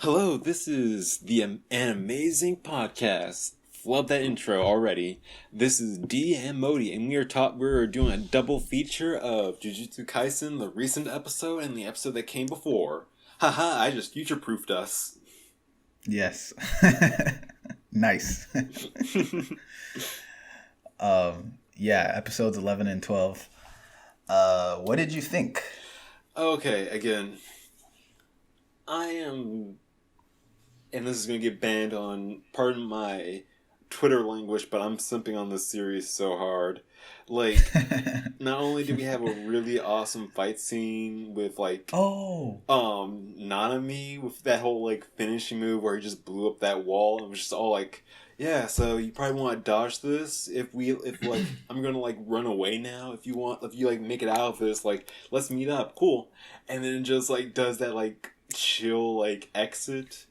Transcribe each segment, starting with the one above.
Hello, this is an amazing podcast. Love that intro already. This is D and Modi, and we're doing a double feature of Jujutsu Kaisen, the recent episode and the episode that came before. Haha, I just future proofed us. Yes. Nice. Yeah, episodes 11 and 12. What did you think? Okay, again, I am, and this is gonna get banned on, pardon my Twitter language, but I'm simping on this series so hard. Like, not only do we have a really awesome fight scene with Oh, Nanami with that whole like finishing move where he just blew up that wall and was just all like, yeah, so you probably want to dodge this if like I'm gonna like run away now if you like make it out of this, like let's meet up, cool. And then just like does that like chill like exit.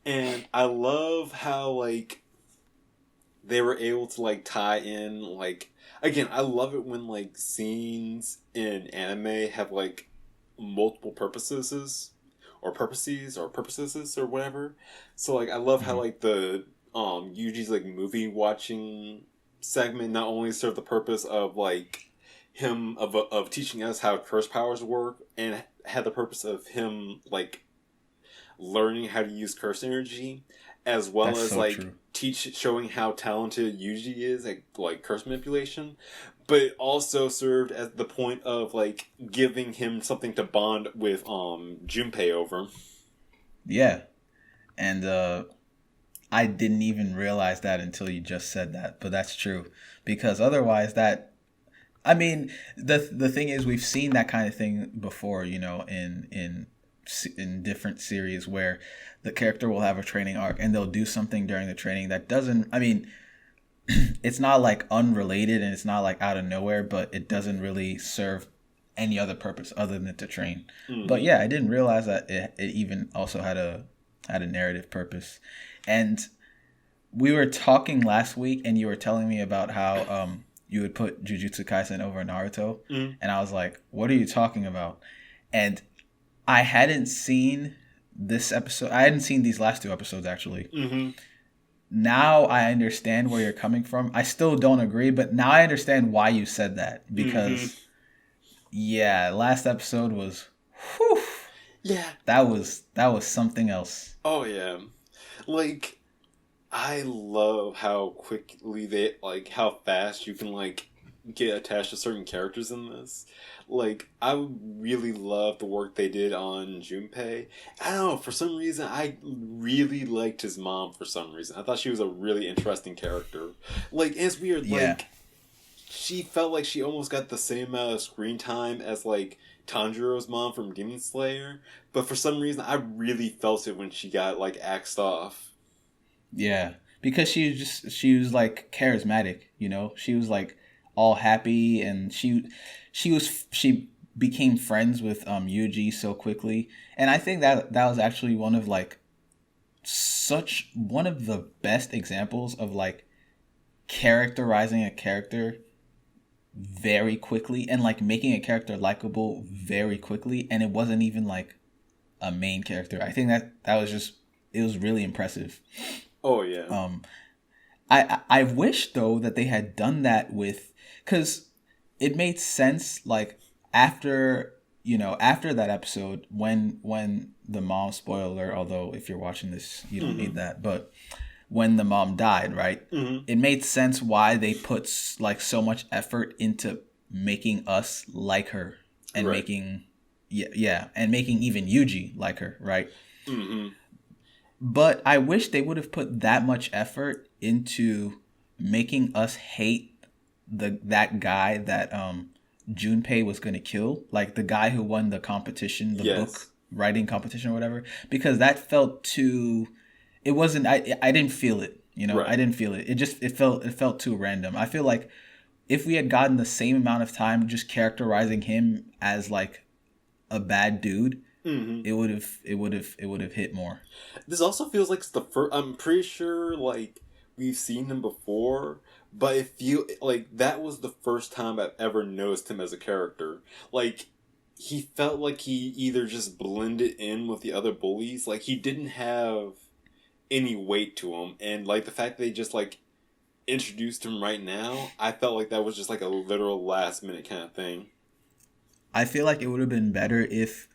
And I love how like they were able to like tie in like, again, I love it when like scenes in anime have like multiple purposes or whatever. So like I love how mhm. like the Yuji's like movie watching segment not only served the purpose of like him of teaching us how curse powers work, and had the purpose of him like learning how to use curse energy, as well That's as so like true. showing how talented Yuji is at like curse manipulation. But it also served as the point of like giving him something to bond with Junpei over. Yeah, and I didn't even realize that until you just said that, but that's true because otherwise that I mean, the thing is we've seen that kind of thing before, in different series where the character will have a training arc and they'll do something during the training that doesn't I mean, it's not like unrelated and it's not like out of nowhere, but it doesn't really serve any other purpose other than to train. But Mm-hmm. yeah, I didn't realize that it even also had a narrative purpose. And we were talking last week, and you were telling me about how you would put Jujutsu Kaisen over Naruto, Mm-hmm. and I was like, "What are you talking about?" And I hadn't seen this episode. I hadn't seen these last two episodes actually. Mm-hmm. Now I understand where you're coming from. I still don't agree, but now I understand why you said that Mm-hmm. because yeah, last episode was whew, Yeah. that was something else. Oh yeah. Like, I love how quickly they like how fast you can like get attached to certain characters in this. Like, I really love the work they did on Junpei. I don't know, for some reason I really liked his mom for some reason. I thought she was a really interesting character. Like, and it's weird, Yeah. like she felt like she almost got the same amount of screen time as like Tanjiro's mom from Demon Slayer, but for some reason I really felt it when she got like axed off. Yeah, because she was like charismatic, you know. She was like all happy, and she became friends with Yuji so quickly, and I think that was actually one of the best examples of like characterizing a character very quickly and like making a character likable very quickly, and it wasn't even like a main character. I think that was just it was really impressive. Oh yeah. Um, I wish though that they had done that with because it made sense like after that episode when the mom spoiler, although if you're watching this you don't Mm-hmm. need that, but when the mom died, right, Mm-hmm. it made sense why they put like so much effort into making us like her and Right. making yeah and making even Yuji like her, right? Mm-hmm. But I wish they would have put that much effort into making us hate that guy that Junpei was gonna kill, like the guy who won the competition, the book Yes. writing competition or whatever, because that felt too. It wasn't. I didn't feel it. I Right. didn't feel it. It felt too random. I feel like if we had gotten the same amount of time just characterizing him as like a bad dude, Mm-hmm. it would have hit more. This also feels like it's the first. I'm pretty sure like we've seen him before, but it feel like that was the first time I've ever noticed him as a character. Like, he felt like he either just blended in with the other bullies, like he didn't have any weight to him, and like the fact that they just like introduced him right now, I felt like that was just like a literal last minute kind of thing. I feel like it would have been better if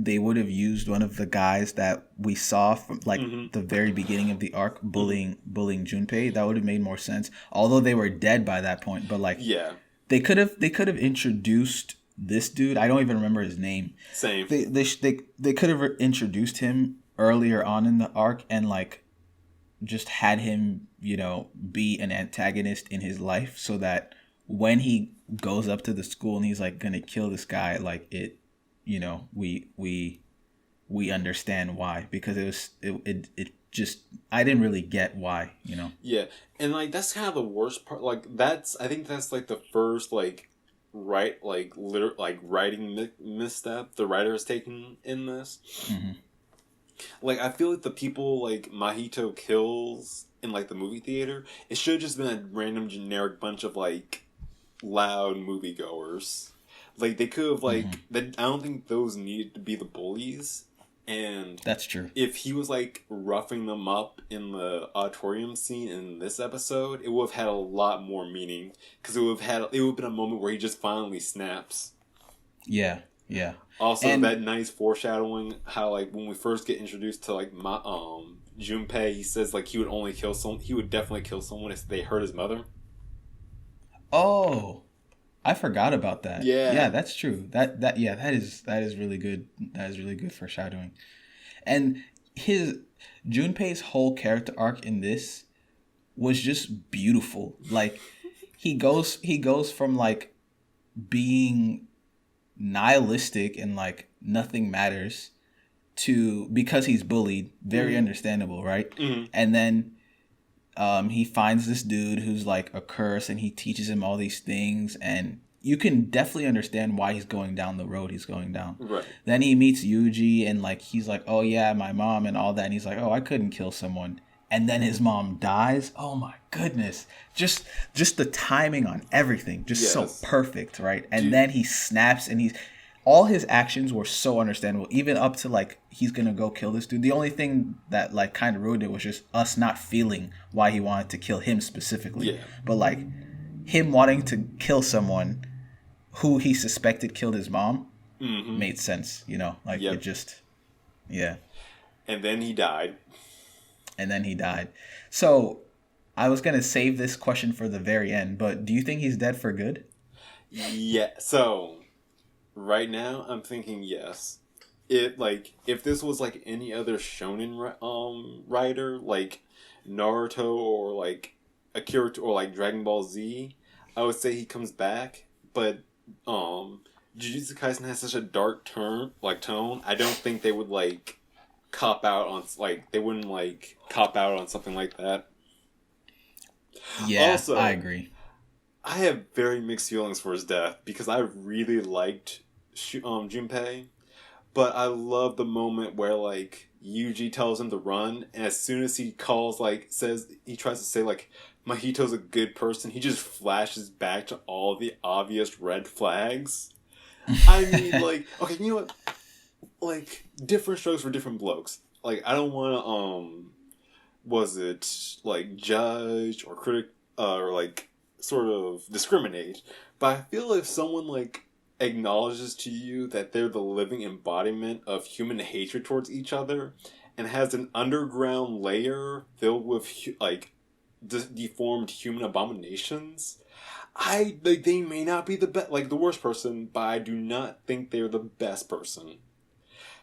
they would have used one of the guys that we saw from like the very beginning of the arc bullying Junpei. That would have made more sense. Although they were dead by that point, but like Yeah. they could have introduced this dude. I don't even remember his name. Same. They could have introduced him earlier on in the arc and like just had him, you know, be an antagonist in his life so that when he goes up to the school and he's like gonna kill this guy, like it, you know, we understand why, because it just, I didn't really get why, you know. Yeah, and like that's kind of the worst part. Like I think that's like the first like writing misstep the writer has taken in this. Mm-hmm. Like I feel like the people like Mahito kills in like the movie theater, it should have just been a random generic bunch of like loud moviegoers. Like they could have like I don't think those needed to be the bullies. And that's true. If he was like roughing them up in the auditorium scene in this episode, it would have had a lot more meaning, because it would have been a moment where he just finally snaps. Yeah, yeah. Also, and that nice foreshadowing, how like when we first get introduced to like Junpei, he says like he would definitely kill someone if they hurt his mother. Oh, I forgot about that. Yeah, that's true. That is really good. That is really good foreshadowing. And Junpei's whole character arc in this was just beautiful. Like he goes from like being nihilistic and like nothing matters to, because he's bullied, very understandable, right? And then he finds this dude who's like a curse, and he teaches him all these things, and you can definitely understand why he's going down the road he's going down. Right. Then he meets Yuji, and like he's like, oh yeah, my mom and all that, and he's like, oh, I couldn't kill someone. And then his mom dies. Oh my goodness. Just the timing on everything. Just so perfect, right? And then he snaps, and all his actions were so understandable, even up to like he's gonna go kill this dude. The only thing that like kind of ruined it was just us not feeling why he wanted to kill him specifically. Yeah. But like him wanting to kill someone who he suspected killed his mom made sense, you know? Like it just, yeah. And then he died. So I was gonna save this question for the very end, but do you think he's dead for good? Yeah. So right now, I'm thinking yes. If this was like any other shonen writer, like Naruto or like Akira or like Dragon Ball Z, I would say he comes back. But Jujutsu Kaisen has such a dark tone. I don't think they would like cop out on they wouldn't like cop out on something like that. Yeah, also, I agree. I have very mixed feelings for his death, because I really liked Junpei, but I love the moment where like Yuji tells him to run, and as soon as he calls he tries to say like Mahito's a good person, he just flashes back to all the obvious red flags. I mean, like, okay, you know what? Like, different strokes for different blokes. Like, I don't want to was it like judge or critic or like sort of discriminate, but I feel if someone like acknowledges to you that they're the living embodiment of human hatred towards each other and has an underground layer filled with like deformed human abominations, they may not be the worst person, but I do not think they're the best person.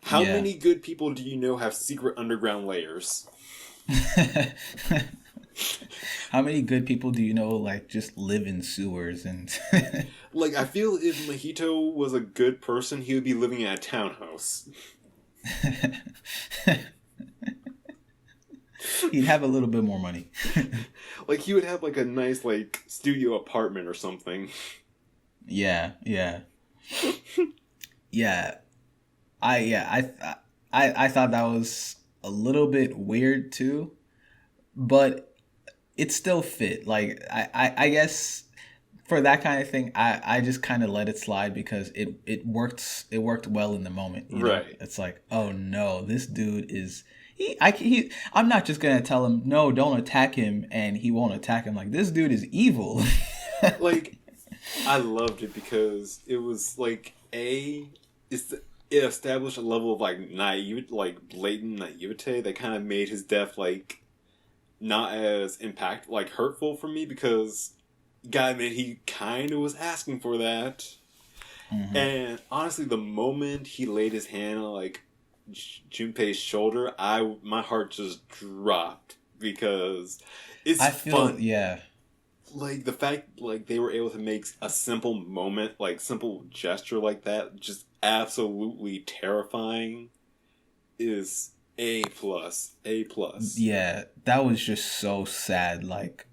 How many good people do you know have secret underground layers? How many good people do you know like just live in sewers and like, I feel if Mahito was a good person, he would be living in a townhouse. He'd have a little bit more money. Like, he would have like a nice like studio apartment or something. Yeah. I thought that was a little bit weird too, but it still fit. Like I guess for that kind of thing, I just kind of let it slide because it worked well in the moment. You know? Right. It's like, oh no, this dude is I'm not just gonna tell him no, don't attack him, and he won't attack him. Like, this dude is evil. Like, I loved it because it was like it established a level of like naive, like blatant naivete that kind of made his death like not as hurtful for me because gotta admit he kind of was asking for that. Mm-hmm. And honestly, the moment he laid his hand on like Junpei's shoulder, my heart just dropped because it's fun. Yeah. Like the fact like they were able to make a simple moment, like simple gesture like that, just absolutely terrifying is A plus. Yeah, that was just so sad. Like,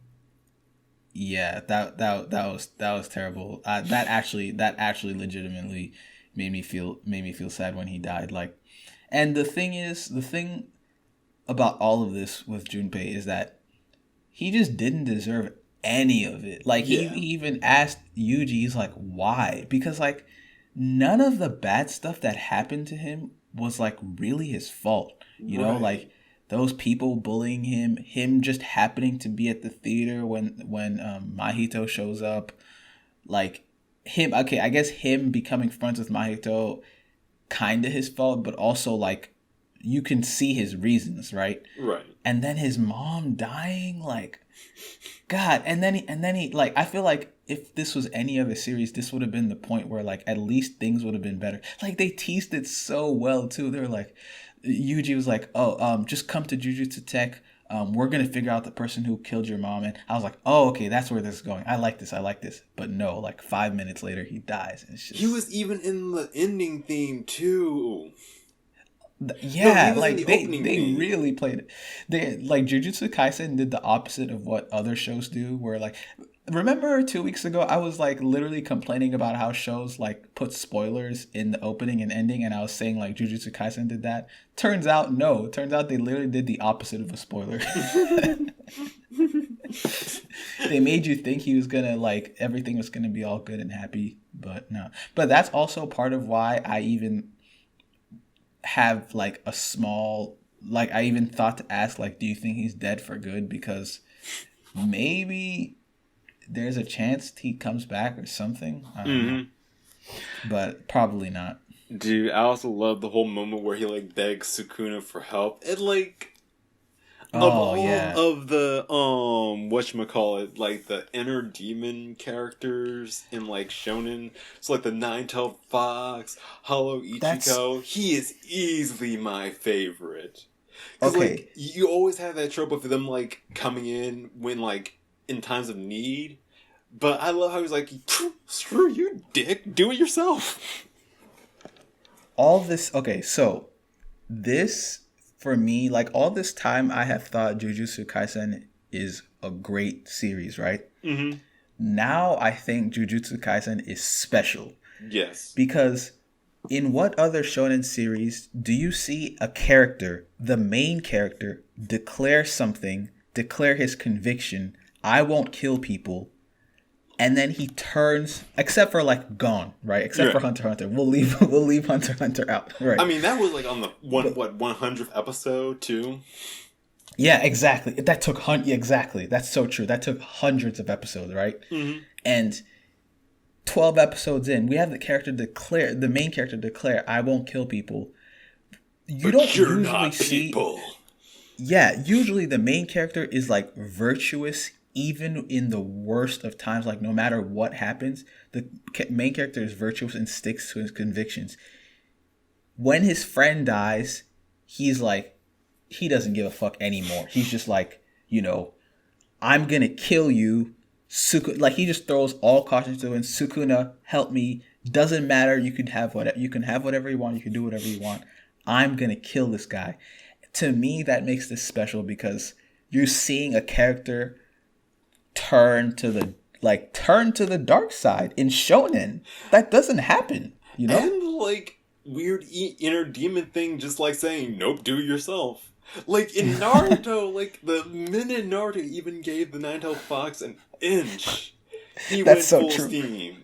yeah, that was terrible. That actually legitimately made me feel sad when he died. Like, and the thing about all of this with Junpei is that he just didn't deserve any of it. Like, he even asked Yuji, he's like, why? Because like none of the bad stuff that happened to him was like really his fault. You know, like those people bullying him just happening to be at the theater when Mahito shows up, like him. Okay, I guess him becoming friends with Mahito, kind of his fault, but also like you can see his reasons, right? Right. And then his mom dying, like, God. And then he like, I feel like if this was any other series, this would have been the point where like at least things would have been better. Like, they teased it so well too. They were like, Yuji was like, oh, just come to Jujutsu Tech. We're gonna figure out the person who killed your mom. And I was like, oh, okay, that's where this is going. I like this. But no, like 5 minutes later, he dies. It's just... He was even in the ending theme too. Yeah, no, like they really played it. They like Jujutsu Kaisen did the opposite of what other shows do, where like, remember 2 weeks ago I was like literally complaining about how shows like put spoilers in the opening and ending, and I was saying like Jujutsu Kaisen did that. Turns out they literally did the opposite of a spoiler. They made you think he was gonna like everything was gonna be all good and happy, but no. But that's also part of why I even have like a small, like, I even thought to ask like, do you think he's dead for good? Because maybe there's a chance he comes back or something. I don't know. But probably not. Dude, I also love the whole moment where he like begs Sukuna for help. It like of the whatchamacallit, like the inner demon characters in like shonen, so like the Nine-Tailed Fox, Hollow Ichigo, he is easily my favorite. Cause like you always have that trope of them like coming in when like in times of need, but I love how he's like, screw you, dick, do it yourself. All this, so this, for me, like all this time I have thought Jujutsu Kaisen is a great series, right? Mm-hmm. Now I think Jujutsu Kaisen is special. Yes. Because in what other shonen series do you see a character, the main character, declare his conviction, I won't kill people, and then he turns, except for like Gon, right? Except for Hunter x Hunter. We'll leave Hunter x Hunter out. Right. I mean, that was like on the 100th episode too. Yeah, exactly. That took exactly. That's so true. That took hundreds of episodes, right? Mm-hmm. And 12 episodes in, we have the main character declare, I won't kill people. You don't usually see people. Yeah, usually the main character is like virtuous even in the worst of times, like no matter what happens, the main character is virtuous and sticks to his convictions. When his friend dies, he's like, he doesn't give a fuck anymore. He's just like, I'm gonna kill you. Like, he just throws all caution to it. Sukuna, help me. Doesn't matter. You can have whatever you want. You can do whatever you want. I'm gonna kill this guy. To me, that makes this special because you're seeing a character turn to the dark side in shonen. That doesn't happen, And like weird inner demon thing, just like saying nope, do it yourself. Like in Naruto, like the minute Naruto even gave the Nine-Tailed Fox an inch, He went That's so full true. steam.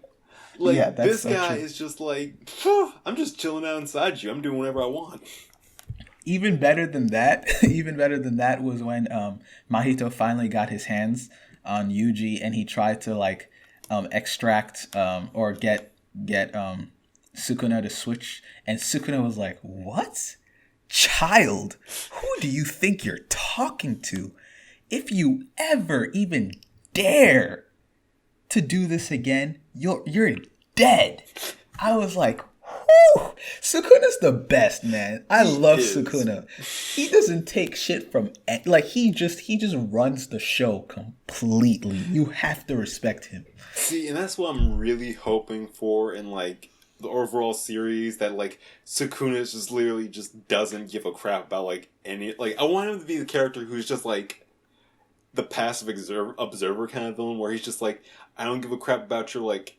Yeah, Like, that's this so guy true. is just like, "Phew, I'm just chilling out inside you. I'm doing whatever I want." Even better than that, even better than that was when Mahito finally got his hands on Yuji and he tried to like extract or get Sukuna to switch, and Sukuna was like, "What? Child, who do you think you're talking to? If you ever even dare to do this again, you're dead." I was like, whew, Sukuna's the best, man. I He love is. Sukuna. He doesn't take shit from like he just runs the show completely. You have to respect him. See, and that's what I'm really hoping for in like the overall series, that like Sukuna just literally just doesn't give a crap about like any, like I want him to be the character who's just like the passive observer kind of villain, where he's just like, I don't give a crap about your like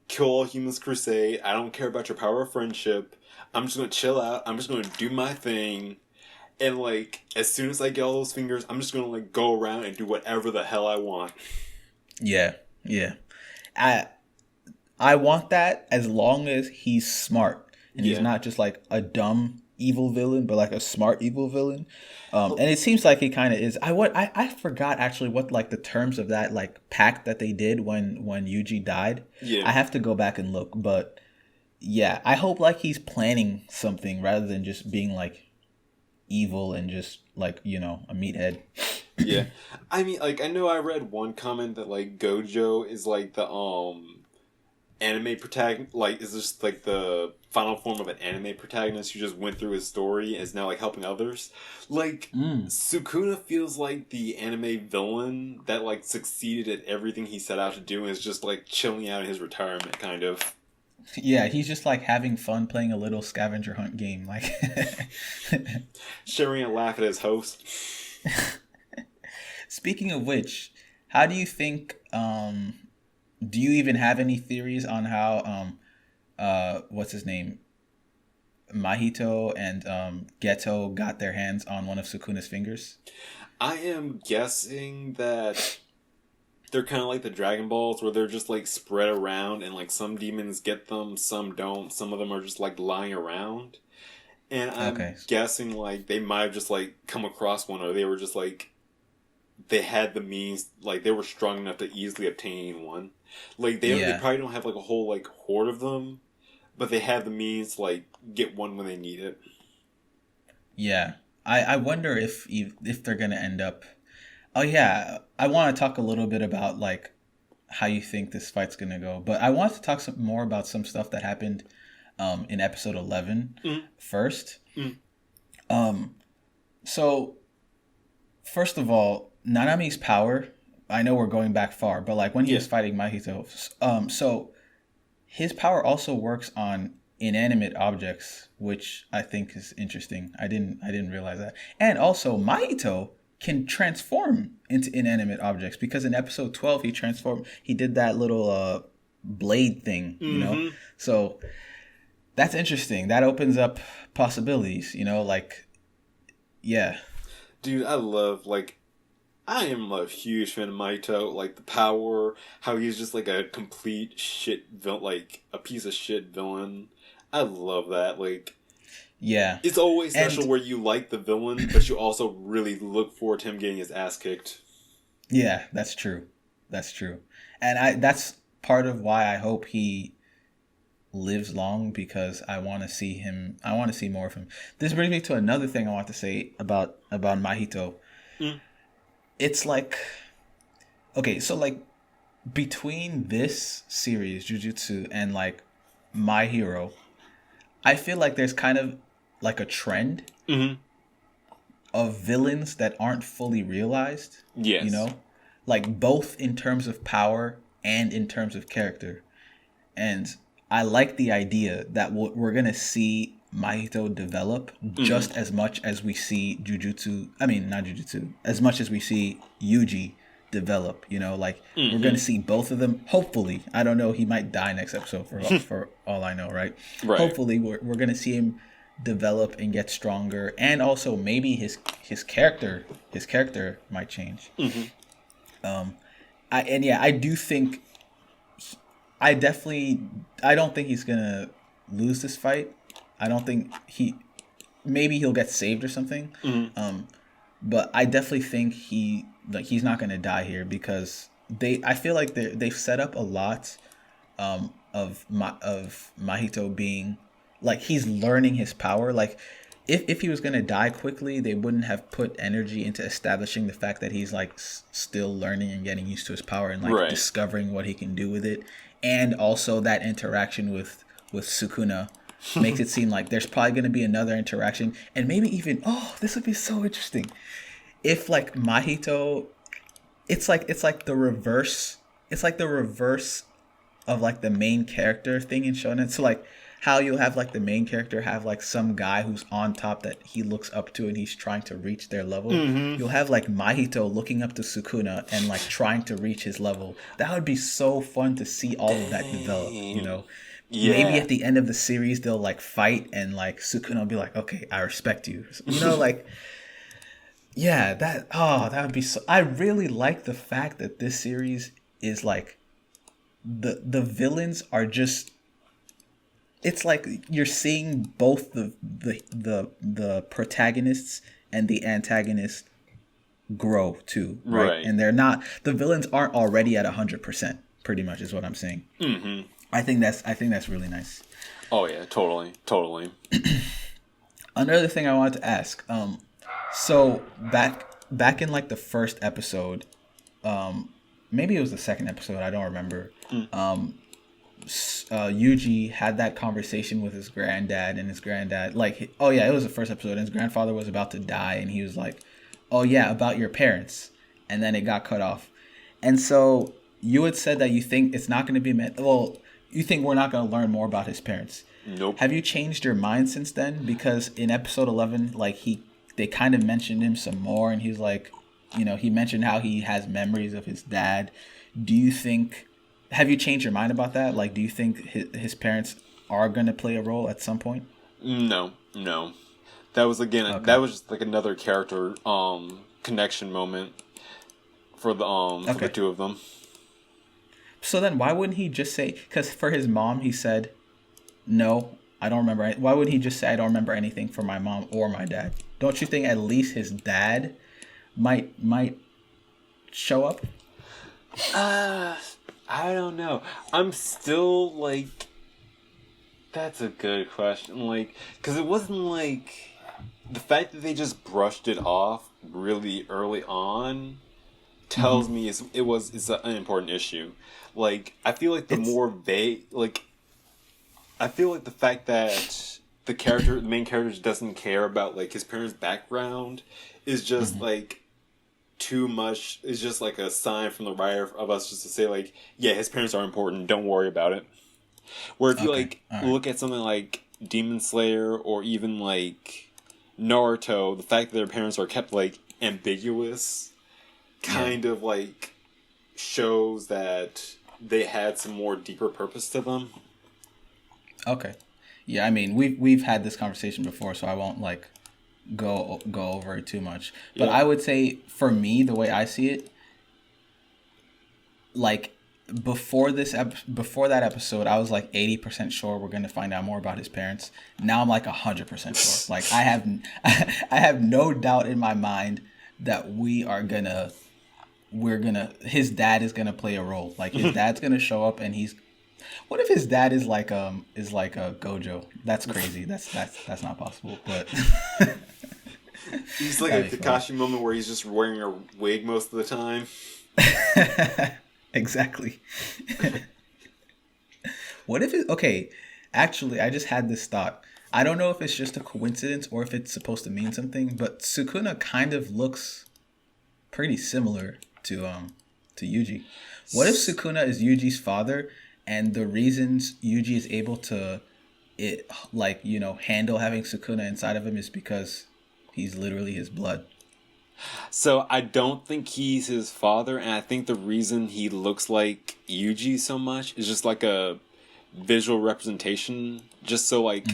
kill all humans crusade. I don't care about your power of friendship. I'm just gonna chill out. I'm just gonna do my thing. And like as soon as I get all those fingers, I'm just gonna like go around and do whatever the hell I want. Yeah, yeah. I I want that as long as he's smart and he's Yeah. not just like a dumb evil villain, but like a smart evil villain. Oh, And it seems like he kind of is. I forgot actually what like the terms of that like pact that they did when Yuji died. yeah. I have to go back and look, but yeah, I hope like he's planning something rather than just being like evil and just like a meathead. Yeah. I mean, like, I know I read one comment that, like, Gojo is, like, the, anime protagonist, like, is just, like, the final form of an anime protagonist who just went through his story and is now, like, helping others. Like, Mm. Sukuna feels like the anime villain that, like, succeeded at everything he set out to do and is just, like, chilling out in his retirement, kind of. Yeah, he's just like having fun playing a little scavenger hunt game. Like, Sharing a laugh at his host. speaking of which, how do you think? Do you even have any theories on how what's his name, Mahito and Geto got their hands on one of Sukuna's fingers? I am guessing that they're kind of like the Dragon Balls, where they're just like spread around, and like some demons get them, some don't. Some of them are just like lying around, and I'm Okay. guessing like they might have just like come across one, or they were just like they had the means, like they were strong enough to easily obtain one. Like they Yeah. probably don't have like a whole like horde of them, but they have the means to like get one when they need it. Yeah. I wonder if they're gonna end up. Oh yeah, I want to talk a little bit about like how you think this fight's gonna go, but I want to talk some more about some stuff that happened in episode 11 Mm. first. Mm. So first of all, Nanami's power. I know we're going back far, but like when he Yeah. was fighting Mahito, so his power also works on inanimate objects, which I think is interesting. I didn't realize that. And also Mahito can transform into inanimate objects because in episode 12 he did that little blade thing, Mm-hmm. So that's interesting. That opens up possibilities, like yeah. Dude, I am a huge fan of Mahito. Like, the power, how he's just, like, a complete shit villain, like, a piece of shit villain. I love that. Like, Yeah. it's always And special where you like the villain, but you also really look forward to him getting his ass kicked. yeah, that's true. That's true. And that's part of why I hope he lives long because I want to see him. I want to see more of him. This brings me to another thing I want to say about Mahito. Mm. It's like okay, so like between this series Jujutsu and like My Hero, I feel like there's kind of like a trend Mm-hmm. of villains that aren't fully realized. Yes. Like both in terms of power and in terms of character. And I like the idea that we're gonna see Mahito develop just as much as we see Jujutsu. I mean, not Jujutsu. As much as we see Yuji develop. Like we're gonna see both of them. Hopefully, I don't know. He might die next episode for all I know, right? Right. Hopefully, we're gonna see him develop and get stronger, and also maybe his character might change. Mm-hmm. I do think I don't think he's gonna lose this fight. I don't think maybe he'll get saved or something. Mm-hmm. But I definitely think he's not gonna die here because I feel like they've set up a lot of Mahito being like he's learning his power. Like if he was gonna die quickly, they wouldn't have put energy into establishing the fact that he's like still learning and getting used to his power and like discovering what he can do with it, and also that interaction with Sukuna makes it seem like there's probably gonna be another interaction, and maybe even this would be so interesting if like Mahito, it's like the reverse. It's like the reverse of like the main character thing in shonen. So like how you'll have like the main character have like some guy who's on top that he looks up to and he's trying to reach their level. Mm-hmm. You'll have like Mahito looking up to Sukuna and like trying to reach his level. That would be so fun to see all of that develop, you know. Yeah. Maybe at the end of the series they'll like fight and like Sukuna will be like, okay, I respect you. You know, like yeah, that would be so. I really like the fact that this series is like the villains are just, it's like you're seeing both the protagonists and the antagonists grow too, right? And the villains aren't already at 100%. Pretty much is what I'm saying. Mm-hmm. I think that's really nice. Oh yeah, totally. Another thing I wanted to ask, so back in like the first episode, maybe it was the second episode, I don't remember. Yuji had that conversation with his granddad, and his granddad, like, it was the first episode, and his grandfather was about to die, and he was like, oh yeah, about your parents, and then it got cut off. And so you had said that you think it's not going to be you think we're not going to learn more about his parents. Nope. Have you changed your mind since then? Because in episode 11, like they kind of mentioned him some more, and he's like, you know, he mentioned how he has memories of his dad. Have you changed your mind about that? Like, do you think his parents are going to play a role at some point? No. That was that was just like another character connection moment for the two of them. So then why wouldn't he just say, because for his mom he said, no, I don't remember. Why wouldn't he just say, I don't remember anything for my mom or my dad? Don't you think at least his dad might show up? I don't know. I'm still like, that's a good question. Like, because it wasn't like the fact that they just brushed it off really early on tells me it's an important issue. Like, I feel like I feel like the fact that the main character doesn't care about like his parents' background is just like too much. It's just like a sign from the writer of us just to say like, yeah, his parents are important, don't worry about it. Where if you look at something like Demon Slayer or even like Naruto, the fact that their parents are kept like ambiguous kind of like shows that they had some more deeper purpose to them. Okay. Yeah, I mean, we've had this conversation before, so I won't like go over it too much. But I would say for me, the way I see it, like before that episode, I was like 80% sure we're gonna find out more about his parents. Now I'm like 100% sure. Like I have no doubt in my mind that his dad is gonna play a role. Like his dad's gonna show up, and what if his dad is like a Gojo? That's crazy. That's not possible. But he's like a Kakashi moment where he's just wearing a wig most of the time. Exactly. What if it? Okay, actually, I just had this thought. I don't know if it's just a coincidence or if it's supposed to mean something, but Sukuna kind of looks pretty similar to Yuji. What if Sukuna is Yuji's father, and the reasons Yuji is able to handle having Sukuna inside of him is because he's literally his blood? So I don't think he's his father, and I think the reason he looks like Yuji so much is just like a visual representation, just so like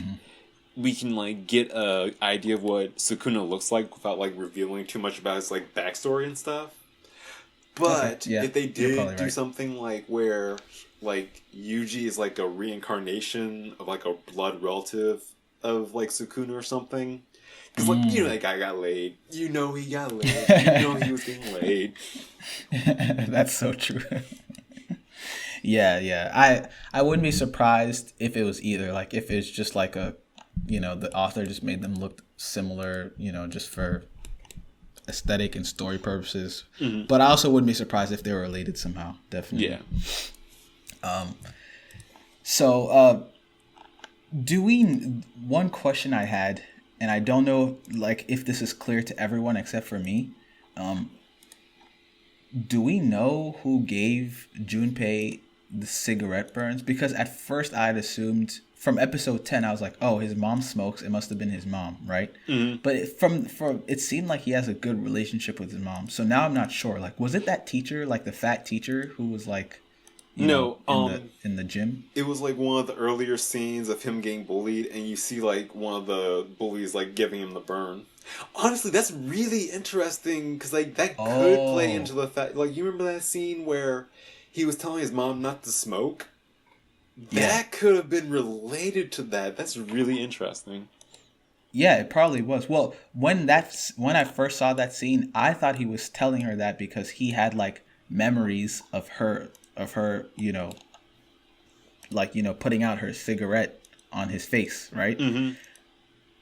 we can like get a idea of what Sukuna looks like without like revealing too much about his like backstory and stuff. But if they did do something like where like Yuji is like a reincarnation of like a blood relative of like Sukuna or something. Because like you know that guy got laid. You know he got laid. You know he was getting laid. That's so true. Yeah. I wouldn't be surprised if it was either. Like if it's just like a, the author just made them look similar, just for aesthetic and story purposes. Mm-hmm. But I also wouldn't be surprised if they were related somehow. Definitely. Yeah. So one question I had, and I don't know like if this is clear to everyone except for me, do we know who gave Junpei the cigarette burns? Because at first I had assumed from episode 10, I was like, oh, his mom smokes. It must have been his mom, right? Mm-hmm. But it seemed like he has a good relationship with his mom. So now I'm not sure. Like, was it that teacher, like the fat teacher who was like, in the gym? It was like one of the earlier scenes of him getting bullied, and you see like one of the bullies like giving him the burn. Honestly, that's really interesting because like that could play into the fact. Like, you remember that scene where he was telling his mom not to smoke? That could have been related to that. That's really interesting. Yeah, it probably was. Well, when I first saw that scene, I thought he was telling her that because he had like memories of her, putting out her cigarette on his face, right? Mm-hmm.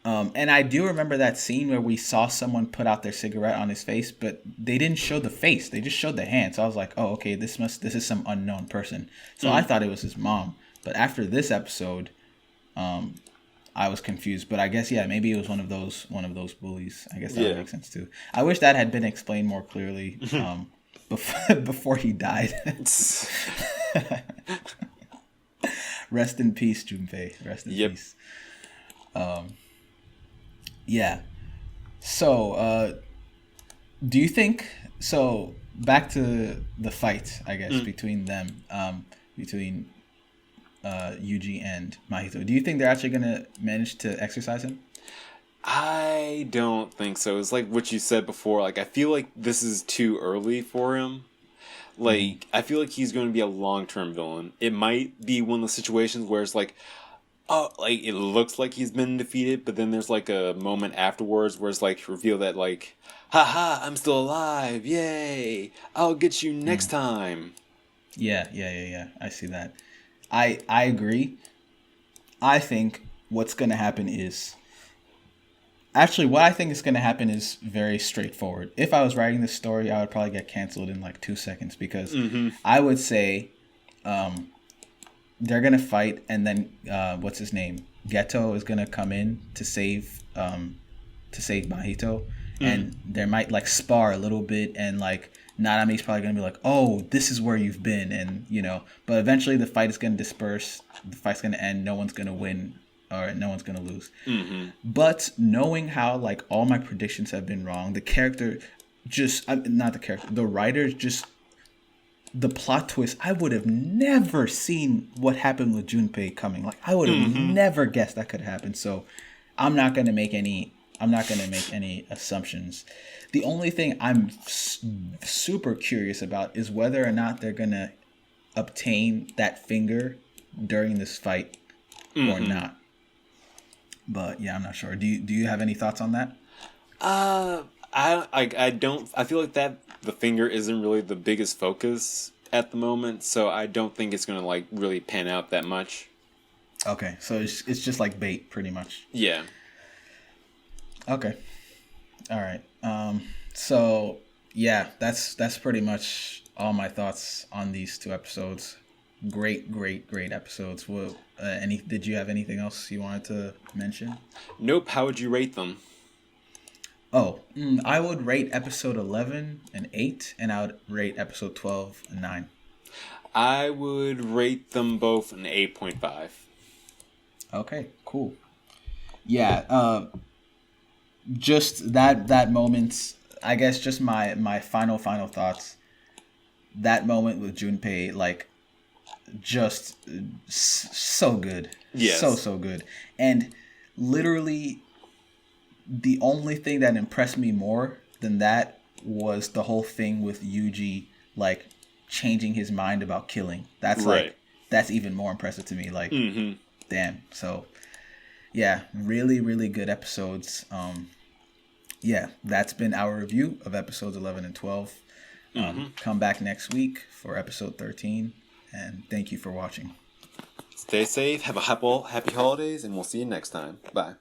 And I do remember that scene where we saw someone put out their cigarette on his face, but they didn't show the face. They just showed the hand. So I was like, oh, okay, this is some unknown person. So I thought it was his mom. But after this episode, I was confused. But I guess, maybe it was one of those bullies. I guess that would make sense too. I wish that had been explained more clearly before he died. Rest in peace, Junpei. Rest in peace. Yeah. So, do you think... So, back to the fight, I guess, between them, between Yuji and Mahito. Do you think they're actually going to manage to exercise him? I don't think so. It's like what you said before. Like, I feel like this is too early for him. Like, I feel like he's going to be a long-term villain. It might be one of the situations where it's like, oh, like, it looks like he's been defeated, but then there's, like, a moment afterwards where it's, like, revealed that, like, haha, I'm still alive, yay, I'll get you next time. Yeah, I see that. I agree. I think what's going to happen is... Actually, what I think is going to happen is very straightforward. If I was writing this story, I would probably get canceled in, like, 2 seconds, because I would say... they're gonna fight, and then what's his name? Geto is gonna come in to save Mahito, and they might like spar a little bit, and like Nanami's probably gonna be like, "Oh, this is where you've been," and but eventually the fight is gonna disperse. The fight's gonna end. No one's gonna win, or no one's gonna lose. Mm-hmm. But knowing how like all my predictions have been wrong, the writers just. The plot twist, I would have never seen what happened with Junpei coming. Like, I would have never guessed that could happen. So I'm not going to make any assumptions. The only thing I'm super curious about is whether or not they're going to obtain that finger during this fight or not. But yeah, I'm not sure. Do you have any thoughts on that? I don't. I feel like that the finger isn't really the biggest focus at the moment, so I don't think it's gonna like really pan out that much. Okay, so it's just like bait, pretty much. Yeah. Okay. All right. So yeah, that's pretty much all my thoughts on these 2 episodes. Great episodes. Well, did you have anything else you wanted to mention? Nope. How would you rate them? Oh, I would rate episode 11 an 8, and I would rate episode 12 a 9. I would rate them both an 8.5. Okay, cool. Yeah, just that moment, I guess just my final thoughts. That moment with Junpei, like, just so good. Yes. So good. And literally... The only thing that impressed me more than that was the whole thing with Yuji, like, changing his mind about killing. That's right. Like, that's even more impressive to me. Like, Mm-hmm. damn. So, yeah, really, really good episodes. Yeah, that's been our review of episodes 11 and 12. Come back next week for episode 13, and thank you for watching. Stay safe, have a happy holidays, and we'll see you next time. Bye.